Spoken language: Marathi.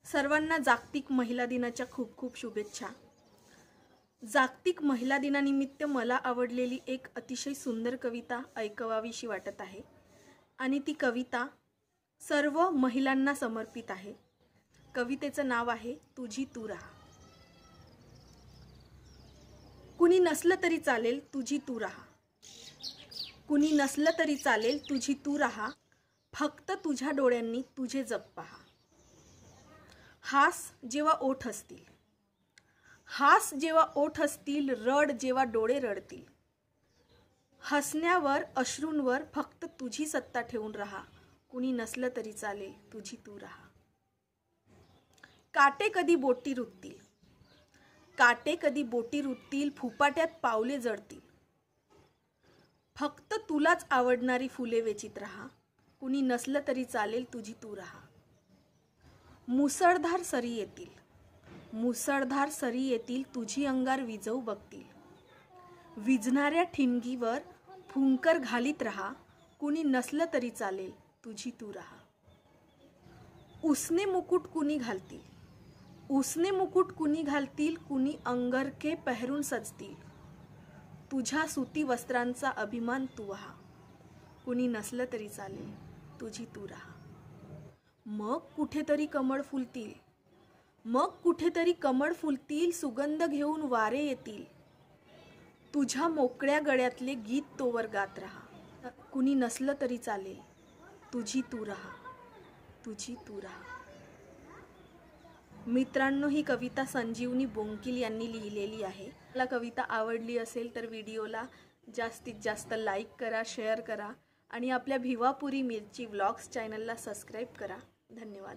सर्वांना जागतिक महिला दिनाच्या खूप खूप शुभेच्छा। जागतिक महिला दिनानिमित्त मला आवडलेली एक अतिशय सुंदर कविता ऐकवावीशी वाटत आहे आणि ती कविता सर्व महिलांना समर्पित आहे। कवितेचं नाव आहे तुझी तू राहा। कुणी नसलं तरी चालेल तुझी तू राहा, कुणी नसलं तरी चालेल तुझी तू राहा, फक्त तुझ्या डोळ्यांनी तुझे जग पहा। हास जेव्हा ओठ असतील, हास जेव्हा ओठ असतील, रड जेव्हा डोळे रडतील, हसण्यावर अश्रूंवर फक्त तुझी सत्ता ठेवून राहा, कुणी नसलं तरी चालेल तुझी तू राहा। काटे कधी बोटी रुततील, काटे कधी बोटी रुततील, फुपाट्यात पावले जडतील, फक्त तुलाच आवडणारी फुले वेचीत राहा, कुणी नसलं तरी चालेल तुझी तू राहा। मुसळधार सरी येतील, मुसळधार सरी येतील, तुझी अंगार विजवू बघतील, विजणाऱ्या ठिणगीवर फुंकर घालीत राहा, कुणी नसलं तरी चालेल तुझी तू राहा। उसने मुकुट कुणी घालतील, उसने मुकुट कुणी घालतील, कुणी अंगरखे पहरून सजतील, तुझ्या सुती वस्त्रांचा अभिमान तू व्हा, कुणी नसलं तरी चालेल तुझी तू राहा। मग कुठेतरी कमळ फुलतील, मग कुठेतरी कमळ फुलतील, सुगंध घेऊन वारे येतील, तुझ्या मोकळ्या गळ्यातले गीत तोवर गात राहा, कुणी नसलं तरी चालेल तुझी तू राहा, तुझी तू राहा। मित्रांनो, ही कविता संजीवनी बोंकील यांनी लिहिलेली आहे। मला कविता आवडली असेल तर व्हिडिओला जास्तीत जास्त लाईक करा, शेअर करा आणि आपल्या भिवापुरी मिरची व्लॉग्स चॅनलला सबस्क्राईब करा। धन्यवाद।